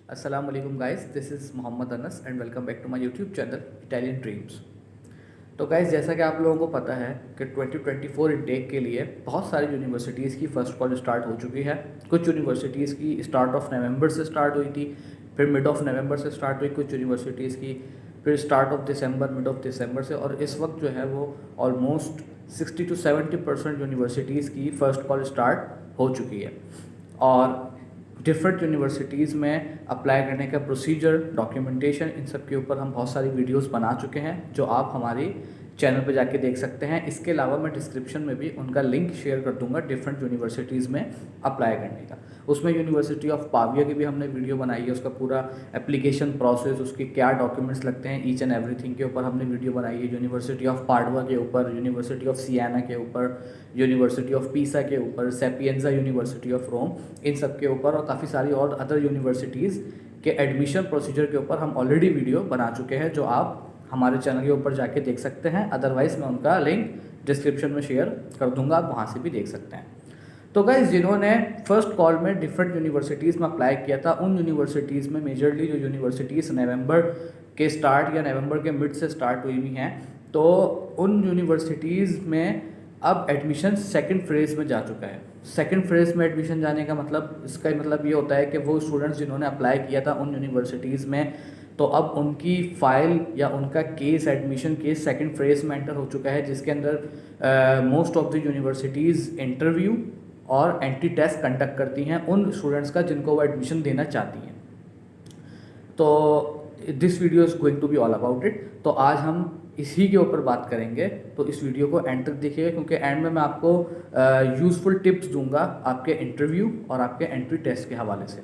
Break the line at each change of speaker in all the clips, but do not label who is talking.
अस्सलाम वालेकुम guys, this is Mohammad Anas and welcome back to my YouTube channel Italian dreams. तो guys, जैसा कि आप लोगों को पता है कि 2024 इनटेक के लिए बहुत सारी यूनिवर्सिटीज़ की फ़र्स्ट कॉल स्टार्ट हो चुकी है। कुछ यूनिवर्सिटीज़ की स्टार्ट ऑफ नवंबर से स्टार्ट हुई थी, फिर मिड ऑफ नवंबर से स्टार्ट हुई कुछ यूनिवर्सिटीज़ की, फिर start of December, mid of December से, और इस वक्त जो है वो ऑलमोस्ट 60 to 70% यूनिवर्सिटीज़ की फ़र्स्ट कॉल स्टार्ट हो चुकी है। और डिफरेंट यूनिवर्सिटीज़ में अप्लाई करने का प्रोसीजर, डॉक्यूमेंटेशन, इन सब के ऊपर हम बहुत सारी वीडियोस बना चुके हैं जो आप हमारी चैनल पे जाके देख सकते हैं। इसके अलावा मैं डिस्क्रिप्शन में भी उनका लिंक शेयर कर दूंगा डिफरेंट यूनिवर्सिटीज़ में अप्लाई करने का। उसमें यूनिवर्सिटी ऑफ पाविया की भी हमने वीडियो बनाई है, उसका पूरा एप्लीकेशन प्रोसेस, उसके क्या डॉक्यूमेंट्स लगते हैं, ईच एंड एवरीथिंग के ऊपर हमने वीडियो बनाई है। यूनिवर्सिटी ऑफ पाडवा के ऊपर, यूनिवर्सिटी ऑफ सियाना के ऊपर, यूनिवर्सिटी ऑफ पीसा के ऊपर, सेपियंजा यूनिवर्सिटी ऑफ रोम, इन सब के ऊपर, और काफ़ी सारी और अदर यूनिवर्सिटीज़ के एडमिशन प्रोसीजर के ऊपर हम ऑलरेडी वीडियो बना चुके हैं जो आप हमारे चैनल के ऊपर जाके देख सकते हैं। अदरवाइज़ मैं उनका लिंक डिस्क्रिप्शन में शेयर कर दूंगा, आप वहाँ से भी देख सकते हैं। तो गाइस, जिन्होंने फर्स्ट कॉल में डिफरेंट यूनिवर्सिटीज़ में अप्लाई किया था, उन यूनिवर्सिटीज़ में मेजरली जो यूनिवर्सिटीज़ नवंबर के स्टार्ट या नवंबर के मिड से स्टार्ट हुई हुई हैं, तो उन यूनिवर्सिटीज़ में अब एडमिशन सेकंड फेज़ में जा चुका है। सेकंड फेज़ में एडमिशन जाने का मतलब, इसका मतलब ये होता है कि वो स्टूडेंट्स जिन्होंने अप्लाई किया था उन यूनिवर्सिटीज़ में, तो अब उनकी फ़ाइल या उनका case, admission case second phase में एंटर हो चुका है, जिसके अंदर most of the universities interview और एंट्री टेस्ट कंडक्ट करती हैं उन स्टूडेंट्स का जिनको वो एडमिशन देना चाहती हैं। तो this video is going to be all about it. तो आज हम इसी के ऊपर बात करेंगे, तो इस वीडियो को एंड तक देखिएगा, क्योंकि एंड में मैं आपको यूज़फुल टिप्स दूंगा आपके इंटरव्यू और आपके एंट्री टेस्ट के हवाले से।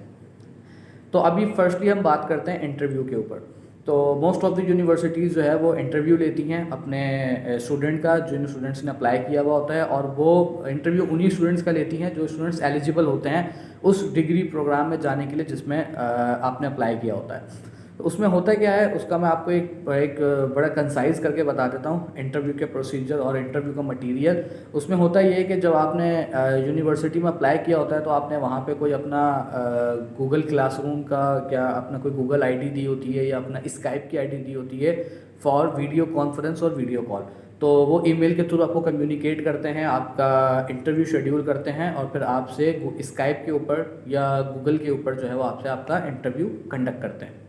तो अभी फर्स्टली हम बात करते हैं इंटरव्यू के ऊपर। तो मोस्ट ऑफ द यूनिवर्सिटीज़ जो है वो इंटरव्यू लेती हैं अपने स्टूडेंट का, जिन स्टूडेंट्स ने अप्लाई किया हुआ होता है, और वो इंटरव्यू उन्हीं स्टूडेंट्स का लेती हैं जो स्टूडेंट्स एलिजिबल होते हैं उस डिग्री प्रोग्राम में जाने के लिए जिसमें आपने अप्लाई किया होता है। तो उसमें होता क्या है, उसका मैं आपको एक बड़ा कंसाइज करके बता देता हूँ, इंटरव्यू के प्रोसीजर और इंटरव्यू का मटेरियल। उसमें होता ये है कि जब आपने यूनिवर्सिटी में अप्लाई किया होता है तो आपने वहाँ पे कोई अपना गूगल क्लासरूम का, क्या अपना कोई गूगल आईडी दी होती है या अपना स्काइप की आईडी दी होती है फॉर वीडियो कॉन्फ्रेंस और वीडियो कॉल। तो वो ईमेल के थ्रू आपको कम्युनिकेट करते हैं, आपका इंटरव्यू शेड्यूल करते हैं, और फिर आपसे स्काइप के ऊपर या गूगल के ऊपर जो है वो आपसे आपका इंटरव्यू कंडक्ट करते हैं।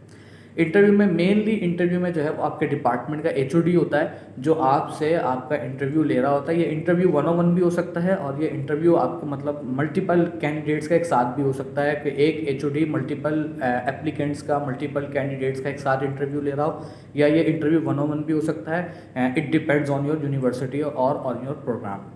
इंटरव्यू में मेनली, इंटरव्यू में जो है वो आपके डिपार्टमेंट का एचओडी होता है जो आपसे आपका इंटरव्यू ले रहा होता है। ये इंटरव्यू 1-on-1 भी हो सकता है, और ये इंटरव्यू आपको मतलब मल्टीपल कैंडिडेट्स का एक साथ भी हो सकता है कि एक एचओडी मल्टीपल एप्लीकेंट्स का, मल्टीपल कैंडिडेट्स का एक साथ इंटरव्यू ले रहा हो, या ये इंटरव्यू 1-on-1 भी हो सकता है। It depends on your university और on your programme.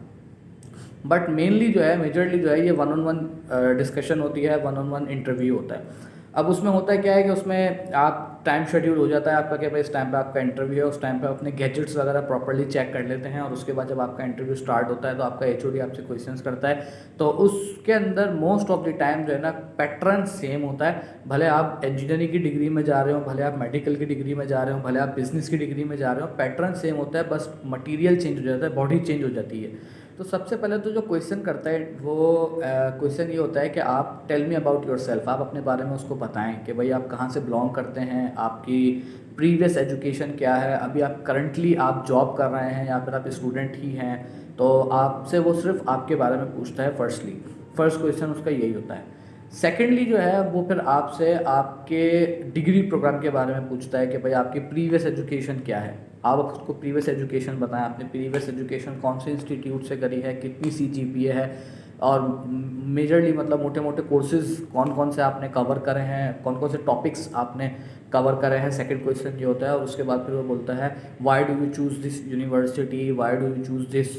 But mainly जो है, मेजरली जो है, ये 1-on-1 डिस्कशन होती है, 1-on-1 इंटरव्यू होता है। अब उसमें होता है क्या है कि उसमें आप टाइम शेड्यूल हो जाता है आपका कि भाई इस टाइम पे आपका इंटरव्यू है, उस टाइम पे अपने गैजेट्स वगैरह प्रॉपर्ली चेक कर लेते हैं, और उसके बाद जब आपका इंटरव्यू स्टार्ट होता है तो आपका एचओडी आपसे क्वेश्चंस करता है। तो उसके अंदर मोस्ट ऑफ द टाइम जो है ना, पैटर्न सेम होता है। भले आप इंजीनियरिंग की डिग्री में जा रहे हो, भले आप मेडिकल की डिग्री में जा रहे हो, भले आप बिजनेस की डिग्री में जा रहे हो, पैटर्न सेम होता है, बस मटीरियल चेंज हो जाता है, बॉडी चेंज हो जाती है। तो सबसे पहले तो जो क्वेश्चन करता है वो क्वेश्चन ये होता है कि आप tell me about yourself, आप अपने बारे में उसको बताएं कि भाई आप कहाँ से बिलोंग करते हैं, आपकी प्रीवियस एजुकेशन क्या है, अभी आप करंटली आप जॉब कर रहे हैं या फिर आप स्टूडेंट ही हैं। तो आपसे वो सिर्फ आपके बारे में पूछता है। फर्स्ट क्वेश्चन उसका यही होता है। सेकेंडली जो है वो फिर आपसे आपके डिग्री प्रोग्राम के बारे में पूछता है कि भाई आपकी प्रीवियस एजुकेशन क्या है, आप उसको प्रीवियस एजुकेशन बताएं, आपने प्रीवियस एजुकेशन कौन से इंस्टीट्यूट से करी है, कितनी सीजीपीए है, और मेजरली मतलब मोटे मोटे कोर्सेज कौन कौन से आपने कवर करे हैं, कौन कौन से टॉपिक्स आपने कवर करे हैं। सेकंड क्वेश्चन ये होता है, और उसके बाद फिर वो बोलता है why do you choose this university, why do you choose this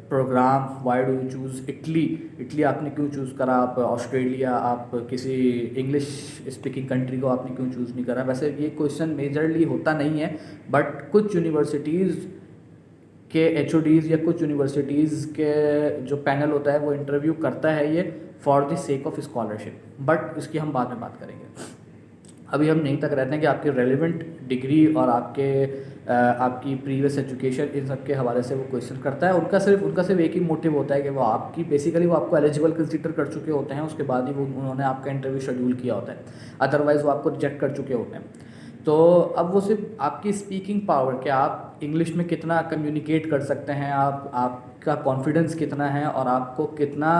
program, why do you choose Italy आपने क्यों चूज़ करा, आप ऑस्ट्रेलिया, आप किसी इंग्लिश स्पीकिंग कंट्री को आपने क्यों चूज़ नहीं करा। वैसे ये क्वेश्चन मेजरली होता नहीं है, बट कुछ यूनिवर्सिटीज़ के एचओडीज़ या कुछ यूनिवर्सिटीज़ के जो पैनल होता है वो इंटरव्यू करता है ये for the sake of scholarship, but इसकी हम बाद में बात करेंगे। अभी हम यहीं तक रहते हैं कि आपकी रेलिवेंट डिग्री और आपकी प्रीवियस एजुकेशन इन सब के हवाले से वो क्वेश्चन करता है। उनका सिर्फ एक ही मोटिव होता है कि वो आपको एलिजिबल कंसीडर कर चुके होते हैं, उसके बाद ही उन्होंने आपका इंटरव्यू शेड्यूल किया होता है, अदरवाइज़ वो आपको रिजेक्ट कर चुके होते हैं। तो अब वो सिर्फ आपकी स्पीकिंग पावर, कि आप इंग्लिश में कितना कम्युनिकेट कर सकते हैं, आपका कॉन्फिडेंस कितना है, और आपको कितना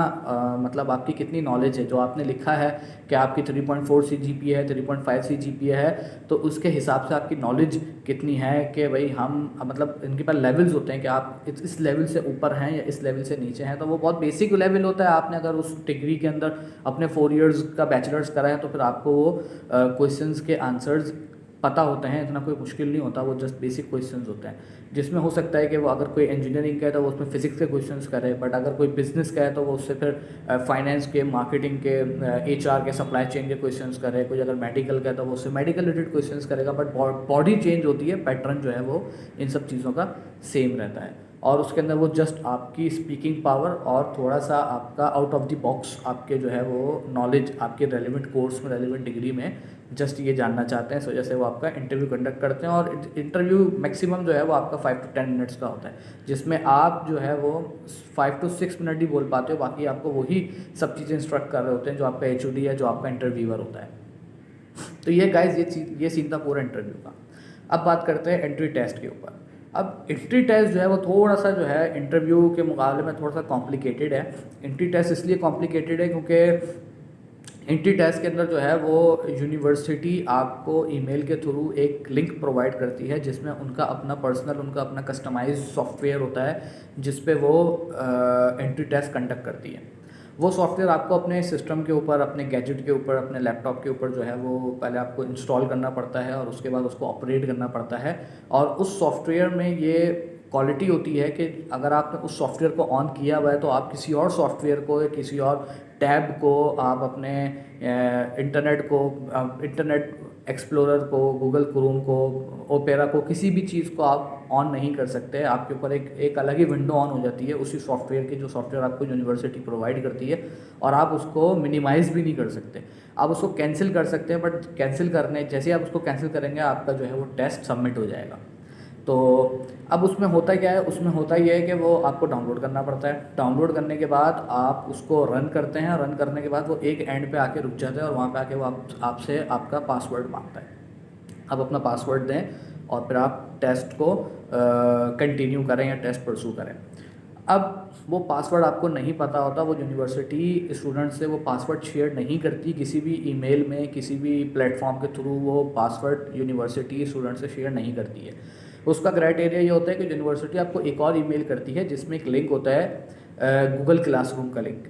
मतलब आपकी कितनी नॉलेज है। जो आपने लिखा है कि आपकी 3.4 CGPA है, 3.5 CGPA है, तो उसके हिसाब से आपकी नॉलेज कितनी है कि भाई हम मतलब इनके पास लेवल्स होते हैं कि आप इस लेवल से ऊपर हैं या इस लेवल से नीचे हैं। तो वो बहुत बेसिक लेवल होता है। आपने अगर उस डिग्री के अंदर अपने 4 इयर्स का बैचलर्स करा है तो फिर आपको वो क्वेश्चंस के आंसर्स पता होते हैं, इतना कोई मुश्किल नहीं होता, वो जस्ट बेसिक क्वेश्चंस होते हैं। जिसमें हो सकता है कि वो अगर कोई इंजीनियरिंग का है तो वो उसमें फिजिक्स के क्वेश्चंस करे, बट अगर कोई बिजनेस का है तो वो उससे फिर फाइनेंस के, मार्केटिंग के, HR के, सप्लाई चेन के क्वेश्चंस करे। कोई अगर मेडिकल का है तो वो उससे मेडिकल रिलेटेड क्वेश्चंस करेगा। बट बॉडी चेंज होती है, पैटर्न जो है वो इन सब चीज़ों का सेम रहता है। और उसके अंदर वो जस्ट आपकी स्पीकिंग पावर और थोड़ा सा आपका आउट ऑफ द बॉक्स आपके जो है वो नॉलेज आपके रेलिवेंट कोर्स में, रेलिवेंट डिग्री में जस्ट ये जानना चाहते हैं। इस वजह से वो आपका इंटरव्यू कंडक्ट करते हैं। और इंटरव्यू मैक्सिमम जो है वो आपका 5 to 10 मिनट्स का होता है, जिसमें आप जो है वो 5 to 6 मिनट ही बोल पाते हो, बाकी आपको वही सब चीज़ें इंस्ट्रक्ट कर रहे होते हैं जो आपका HOD है, जो आपका इंटरव्यूअर होता है। तो ये गाइज ये सीन था पूरा इंटरव्यू का। अब बात करते हैं एंट्री टेस्ट के ऊपर। अब एंट्री टेस्ट जो है वो थोड़ा सा जो है इंटरव्यू के मुकाबले में थोड़ा सा कॉम्प्लिकेटेड है। एंट्री टेस्ट इसलिए कॉम्प्लिकेटेड है क्योंकि एंट्री टेस्ट के अंदर जो है वो यूनिवर्सिटी आपको ईमेल के थ्रू एक लिंक प्रोवाइड करती है, जिसमें उनका अपना कस्टमाइज सॉफ्टवेयर होता है, जिस पे वो एंट्री टेस्ट कंडक्ट करती है। वो सॉफ्टवेयर आपको अपने सिस्टम के ऊपर, अपने गैजेट के ऊपर, अपने लैपटॉप के ऊपर जो है वो पहले आपको इंस्टॉल करना पड़ता है और उसके बाद उसको ऑपरेट करना पड़ता है। और उस सॉफ्टवेयर में ये क्वालिटी होती है कि अगर आपने उस सॉफ्टवेयर को ऑन किया हुआ है तो आप किसी और सॉफ्टवेयर को या किसी और टैब को, आप अपने इंटरनेट एक्सप्लोरर को, गूगल क्रोम को, ओपेरा को, किसी भी चीज़ को आप ऑन नहीं कर सकते। आपके ऊपर एक अलग ही विंडो ऑन हो जाती है उसी सॉफ्टवेयर की, जो सॉफ्टवेयर आपको यूनिवर्सिटी प्रोवाइड करती है, और आप उसको मिनिमाइज़ भी नहीं कर सकते। आप उसको कैंसिल कर सकते हैं, बट कैंसिल करने जैसे आप उसको कैंसिल करेंगे आपका जो है वो टेस्ट सबमिट हो जाएगा। तो अब उसमें होता क्या है, उसमें होता ये है कि वो आपको डाउनलोड करना पड़ता है। डाउनलोड करने के बाद आप उसको रन करते हैं। रन करने के बाद वो एक एंड पे आके रुक जाता है और वहाँ पे आके वो आपसे आपका पासवर्ड मांगता है। आप अपना पासवर्ड दें और फिर आप टेस्ट को कंटिन्यू करें या टेस्ट परसू करें। अब वो पासवर्ड आपको नहीं पता होता, वो यूनिवर्सिटी स्टूडेंट से वो पासवर्ड शेयर नहीं करती किसी भी ईमेल में, किसी भी प्लेटफॉर्म के थ्रू वो पासवर्ड यूनिवर्सिटी स्टूडेंट से शेयर नहीं करती है। उसका क्राइटेरिया ये होता है कि यूनिवर्सिटी आपको एक और ईमेल करती है जिसमें एक लिंक होता है गूगल क्लासरूम का लिंक।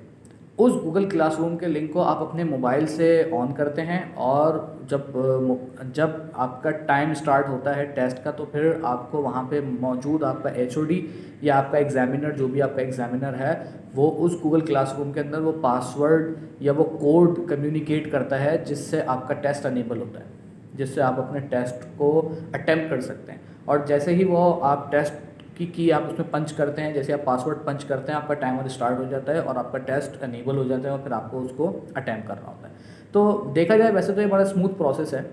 उस गूगल क्लासरूम के लिंक को आप अपने मोबाइल से ऑन करते हैं और जब आपका टाइम स्टार्ट होता है टेस्ट का, तो फिर आपको वहाँ पे मौजूद आपका HOD या आपका एग्जामिनर, जो भी आपका एग्जामिनर है, वो उस गूगल क्लासरूम के अंदर वो पासवर्ड या वो कोड कम्युनिकेट करता है, जिससे आपका टेस्ट अनेबल होता है, जिससे आप अपने टेस्ट को अटेम्प्ट कर सकते हैं। और जैसे ही वो आप टेस्ट की आप उसमें पंच करते हैं, जैसे आप पासवर्ड पंच करते हैं, आपका टाइमर स्टार्ट हो जाता है और आपका टेस्ट अनेबल हो जाता है और फिर आपको उसको अटैम्प्ट करना होता है। तो देखा जाए वैसे तो ये बड़ा स्मूथ प्रोसेस है,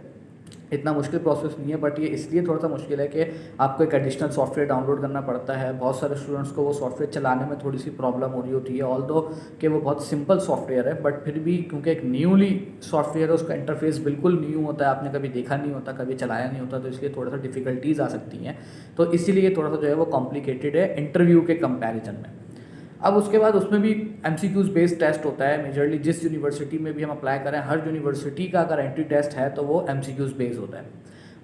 इतना मुश्किल प्रोसेस नहीं है, बट ये इसलिए थोड़ा सा मुश्किल है कि आपको एक एडिशनल सॉफ्टवेयर डाउनलोड करना पड़ता है। बहुत सारे स्टूडेंट्स को वो सॉफ्टवेयर चलाने में थोड़ी सी प्रॉब्लम हो रही होती है, ऑल्दो कि वो बहुत सिंपल सॉफ्टवेयर है, बट फिर भी क्योंकि एक न्यूली सॉफ्टवेयर है, उसका इंटरफेस बिल्कुल न्यू होता है, आपने कभी देखा नहीं होता, कभी चलाया नहीं होता, तो इसलिए थोड़ा सा डिफ़िकल्टीज़ आ सकती हैं। तो इसीलिए थोड़ा सा जो है वो कॉम्प्लिकेटेड है इंटरव्यू के कंपैरिजन में। अब उसके बाद उसमें भी MCQs बेस्ड टेस्ट होता है मेजरली। जिस यूनिवर्सिटी में भी हम अप्लाई करें, हर यूनिवर्सिटी का अगर एंट्री टेस्ट है तो वो MCQs बेस्ड होता है।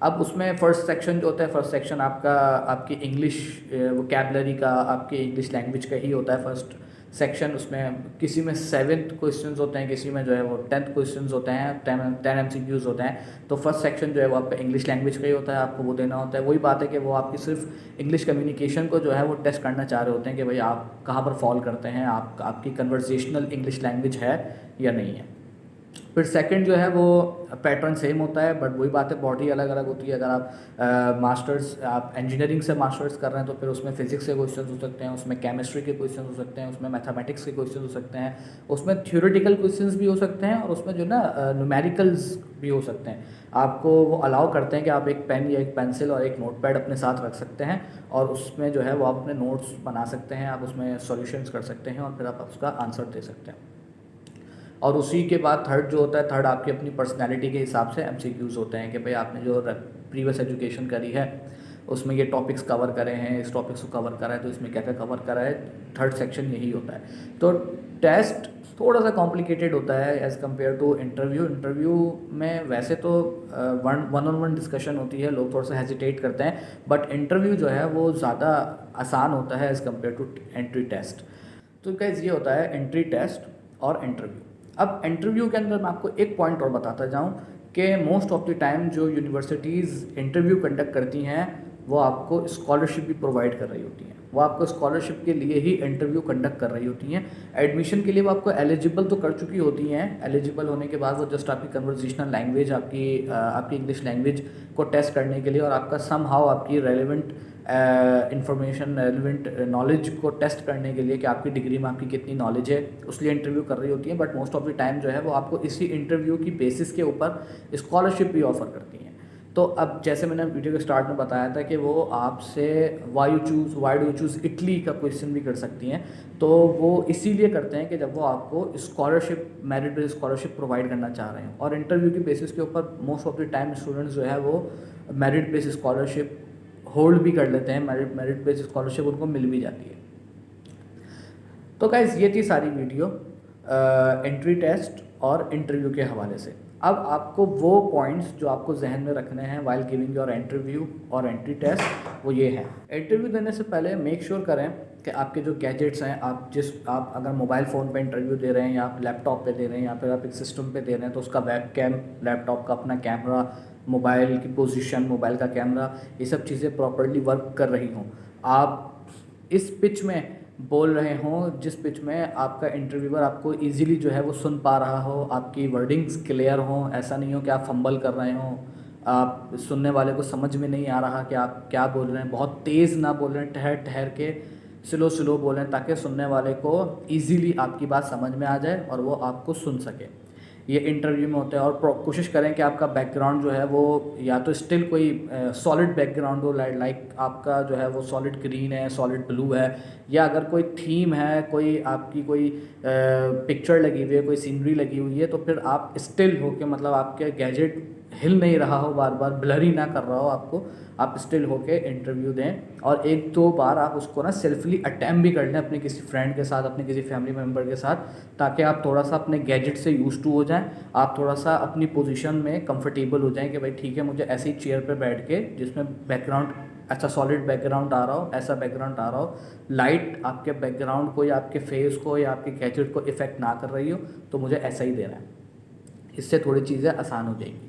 अब उसमें फर्स्ट सेक्शन जो होता है, फर्स्ट सेक्शन आपकी इंग्लिश वोकैबुलरी का, आपके इंग्लिश लैंग्वेज का ही होता है फर्स्ट सेक्शन। उसमें किसी में 7 क्वेश्चंस होते हैं, किसी में जो है वो 10 क्वेश्चंस होते हैं, 10 MCQs होते हैं। तो फर्स्ट सेक्शन जो है वो आपका इंग्लिश लैंग्वेज का ही होता है, आपको वो देना होता है। वही बात है कि वो आपकी सिर्फ इंग्लिश कम्युनिकेशन को जो है वो टेस्ट करना चाह रहे होते हैं कि भाई आप कहाँ पर फॉल करते हैं, आपकी कन्वर्सेशनल इंग्लिश लैंग्वेज है या नहीं है। फिर सेकंड जो है वो पैटर्न सेम होता है, बट वही बात है, बॉडी अलग अलग होती है। अगर आप मास्टर्स आप इंजीनियरिंग से मास्टर्स कर रहे हैं तो फिर उसमें फिजिक्स के क्वेश्चन हो सकते हैं, उसमें केमिस्ट्री के क्वेश्चन हो सकते हैं, उसमें मैथमेटिक्स के क्वेश्चन हो सकते हैं, उसमें थ्योरेटिकल क्वेश्चंस भी हो सकते हैं, और उसमें जो ना न्यूमेरिकल्स भी हो सकते हैं। आपको वो अलाउ करते हैं कि आप एक पेन या एक पेंसिल और एक नोटपैड अपने साथ रख सकते हैं, और उसमें जो है वो आप अपने नोट्स बना सकते हैं, आप उसमें सॉल्यूशंस कर सकते हैं, और फिर आप उसका आंसर दे सकते हैं। और उसी के बाद थर्ड जो होता है, थर्ड आपकी अपनी पर्सनैलिटी के हिसाब से एमसीक्यूज़ होते हैं कि भाई आपने जो प्रीवियस एजुकेशन करी है उसमें ये टॉपिक्स कवर करे हैं, इस टॉपिक्स को कवर करा है, तो इसमें क्या क्या कवर करा है, थर्ड सेक्शन यही होता है। तो टेस्ट थोड़ा सा कॉम्प्लिकेटेड होता है as compare to interview. Interview में वैसे तो वन ऑन वन डिस्कशन होती है, लोग थोड़ा सा हेजिटेट करते हैं, बट इंटरव्यू जो है वो ज़्यादा आसान होता है as compare to entry test. तो गाइस ये होता है एंट्री टेस्ट और इंटरव्यू। अब इंटरव्यू के अंदर मैं आपको एक पॉइंट और बताता जाऊँ कि मोस्ट ऑफ द टाइम जो यूनिवर्सिटीज़ इंटरव्यू कंडक्ट करती हैं वो आपको स्कॉलरशिप भी प्रोवाइड कर रही होती हैं, वो आपको स्कॉलरशिप के लिए ही इंटरव्यू कंडक्ट कर रही होती हैं। एडमिशन के लिए वो आपको एलिजिबल तो कर चुकी होती हैं, एलिजिबल होने के बाद वो जस्ट आपकी कन्वर्जेशनल लैंग्वेज, आपकी इंग्लिश लैंग्वेज को टेस्ट करने के लिए और आपका सम हाउ आपकी रेलिवेंट इंफॉर्मेशन, रेलिवेंट नॉलेज को टेस्ट करने के लिए कि आपकी डिग्री में आपकी कितनी नॉलेज है, उसलिए इंटरव्यू कर रही होती है। But most of the time जो है वो आपको इसी इंटरव्यू की बेसिस के ऊपर स्कॉलरशिप भी ऑफर करती हैं। तो अब जैसे मैंने वीडियो के स्टार्ट में बताया था कि वो आपसे why do you choose Italy का क्वेश्चन भी कर सकती हैं, तो वो इसीलिए करते हैं कि जब वो आपको scholarship, merit based scholarship provide करना चाह रहे हैं। और इंटरव्यू की बेसिस के ऊपर most of the time students जो है वो मेरिट बेस्ड स्कॉलरशिप होल्ड भी कर लेते हैं, मेरिट बेस्ड स्कॉलरशिप उनको मिल भी जाती है। तो गाइज ये थी सारी वीडियो एंट्री टेस्ट और इंटरव्यू के हवाले से। अब आपको वो पॉइंट्स जो आपको जहन में रखने हैं वाइल गिविंग योर इंटरव्यू और एंट्री टेस्ट, वो ये हैं। इंटरव्यू देने से पहले मेक श्योर करें कि आपके जो गैजेट्स हैं, आप अगर मोबाइल फ़ोन पे इंटरव्यू दे रहे हैं या आप लैपटॉप पे दे रहे हैं या फिर आप एक सिस्टम पे दे रहे हैं, तो उसका वेब कैम, लैपटॉप का अपना कैमरा, मोबाइल की पोजीशन, मोबाइल का कैमरा, ये सब चीज़ें प्रॉपर्ली वर्क कर रही हों। आप इस पिच में बोल रहे हों जिस पिच में आपका इंटरव्यूअर आपको इजीली जो है वो सुन पा रहा हो, आपकी वर्डिंग्स क्लियर हों, ऐसा नहीं हो कि आप फंबल कर रहे हों, आप सुनने वाले को समझ में नहीं आ रहा कि आप क्या बोल रहे हैं, बहुत तेज़ ना बोल रहे हैं, ठहर ठहर के स्लो बोल रहे हैं, ताकि सुनने वाले को ईज़िली आपकी बात समझ में आ जाए और वो आपको सुन सके। ये इंटरव्यू में होता है। और कोशिश करें कि आपका बैकग्राउंड जो है वो या तो स्टिल कोई सॉलिड बैकग्राउंड हो, लाइक आपका जो है वो सॉलिड ग्रीन है, सॉलिड ब्लू है, या अगर कोई थीम है, कोई आपकी कोई पिक्चर लगी हुई है, कोई सीनरी लगी हुई है, तो फिर आप स्टिल हो के, मतलब आपके गैजेट हिल नहीं रहा हो, बार बार ब्लरी ना कर रहा हो आपको, आप स्टिल होके इंटरव्यू दें। और एक दो बार आप उसको ना सेल्फली अटैम्प्ट भी कर लें अपने किसी फ्रेंड के साथ, अपने किसी फैमिली मेम्बर के साथ, ताकि आप थोड़ा सा अपने गैजेट से यूज टू हो जाएं, आप थोड़ा सा अपनी पोजीशन में कंफर्टेबल हो जाएं कि भाई ठीक है, मुझे ऐसी चेयर पे बैठ के जिसमें बैकग्राउंड अच्छा सॉलिड बैकग्राउंड आ रहा हो, ऐसा बैकग्राउंड आ रहा हो, लाइट आपके बैकग्राउंड को या आपके फेस को या आपके गैजेट को इफ़ेक्ट ना कर रही हो, तो मुझे ऐसा ही देना है। इससे थोड़ी चीज़ें आसान हो जाएंगी।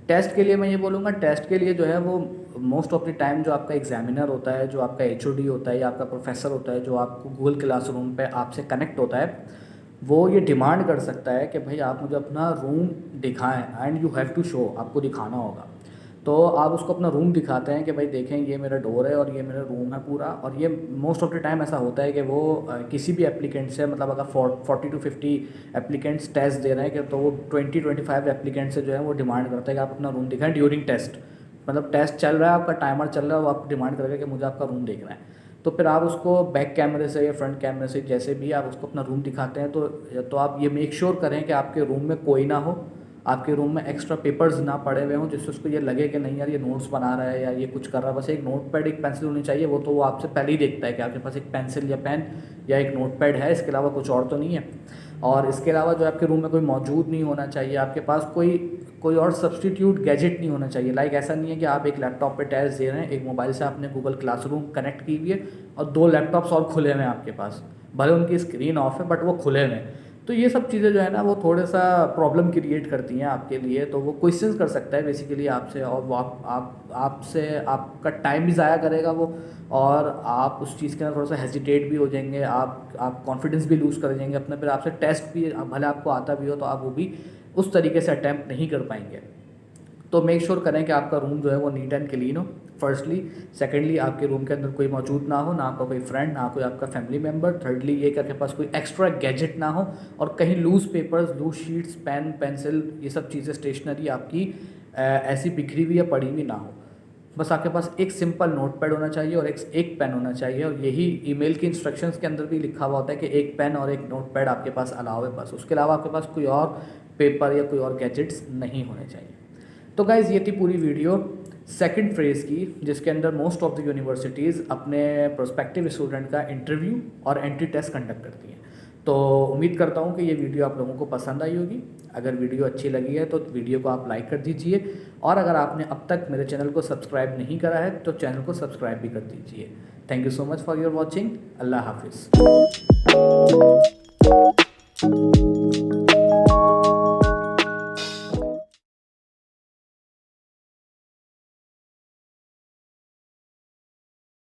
टेस्ट के लिए मैं ये बोलूँगा, टेस्ट के लिए जो है वो मोस्ट ऑफ द टाइम जो आपका एग्जामिनर होता है, जो आपका एचओडी होता है या आपका प्रोफेसर होता है, जो आपको गूगल क्लासरूम पे आपसे कनेक्ट होता है, वो ये डिमांड कर सकता है कि भाई आप मुझे अपना रूम दिखाएं, and you have to show, आपको दिखाना होगा। तो आप उसको अपना रूम दिखाते हैं कि भाई देखें ये मेरा डोर है और ये मेरा रूम है पूरा। और ये मोस्ट ऑफ द टाइम ऐसा होता है कि वो किसी भी एप्लीकेंट से, मतलब अगर 40 to 50 एप्लीकेंट्स टेस्ट दे रहे हैं कि तो वो 20-25 एप्लीकेंट से जो है वो डिमांड करता है कि आप अपना रूम दिखाएं ड्यूरिंग टेस्ट। मतलब टेस्ट चल रहा है, आपका टाइमर चल रहा है, वो आपको डिमांड करेगा कि मुझे आपका रूम देखना है। तो फिर आप उसको बैक कैमरे से या फ्रंट कैमरे से, जैसे भी आप उसको अपना रूम दिखाते हैं, तो आप ये मेक श्योर करें कि आपके रूम में कोई ना हो, आपके रूम में एक्स्ट्रा पेपर्स ना पड़े हुए हों, जिससे उसको ये लगे कि नहीं यार ये नोट्स बना रहा है या ये कुछ कर रहा है। बस एक नोट पैड, एक पेंसिल होनी चाहिए, वो आपसे पहले ही देखता है कि आपके पास एक पेंसिल या पेन या एक नोट पैड है, इसके अलावा कुछ और तो नहीं है। और इसके अलावा जो आपके रूम में कोई मौजूद नहीं होना चाहिए, आपके पास कोई और सब्सटीट्यूट गैजेट नहीं होना चाहिए। लाइक ऐसा नहीं है कि आप एक लैपटॉप पे टेस्ट दे रहे हैं, एक मोबाइल से आपने गूगल क्लासरूम कनेक्ट की हुई है और 2 लैपटॉप्स और खुले हुए हैं आपके पास, भले उनकी स्क्रीन ऑफ है बट वो खुले हुए हैं। तो ये सब चीज़ें जो है ना वो थोड़ा सा प्रॉब्लम क्रिएट करती हैं आपके लिए। तो वो क्वेश्चंस कर सकता है बेसिकली आपसे, और वो आपसे आपका टाइम भी ज़ाया करेगा वो, और आप उस चीज़ के अंदर थोड़ा सा हेजिटेट भी हो जाएंगे, आप कॉन्फिडेंस भी लूज़ कर जाएंगे अपना। फिर आपसे टेस्ट भी भले आपको आता भी हो तो आप वो भी उस तरीके से अटैम्प्ट नहीं कर पाएंगे। तो मेक श्योर करें कि आपका रूम जो है वो नीट एंड क्लीन हो फर्स्टली। सेकेंडली, आपके रूम के अंदर कोई मौजूद ना हो, ना आपका कोई फ्रेंड, ना कोई आपका फैमिली मेम्बर। थर्डली, ये कि आपके पास कोई एक्स्ट्रा गैजेट ना हो, और कहीं loose papers, loose sheets, pen, pencil, ये सब चीज़ें, स्टेशनरी आपकी ऐसी बिखरी हुई या पड़ी हुई ना हो। बस आपके पास एक सिंपल नोटपैड होना चाहिए और एक पेन होना चाहिए, और यही ईमेल की इंस्ट्रक्शंस के अंदर भी लिखा हुआ होता है कि एक पेन और एक नोटपैड आपके पास अलाउ है बस। उसके अलावा आपके पास कोई और पेपर या कोई और गैजेट्स नहीं होने चाहिए। तो गाइज़, ये थी पूरी वीडियो सेकंड फेज़ की, जिसके अंदर मोस्ट ऑफ द यूनिवर्सिटीज़ अपने प्रोस्पेक्टिव स्टूडेंट का इंटरव्यू और एंट्री टेस्ट कंडक्ट करती हैं। तो उम्मीद करता हूँ कि ये वीडियो आप लोगों को पसंद आई होगी। अगर वीडियो अच्छी लगी है तो वीडियो को आप लाइक कर दीजिए, और अगर आपने अब तक मेरे चैनल को सब्सक्राइब नहीं करा है तो चैनल को सब्सक्राइब भी कर दीजिए। Thank you so much for your watching. Allah हाफिज़।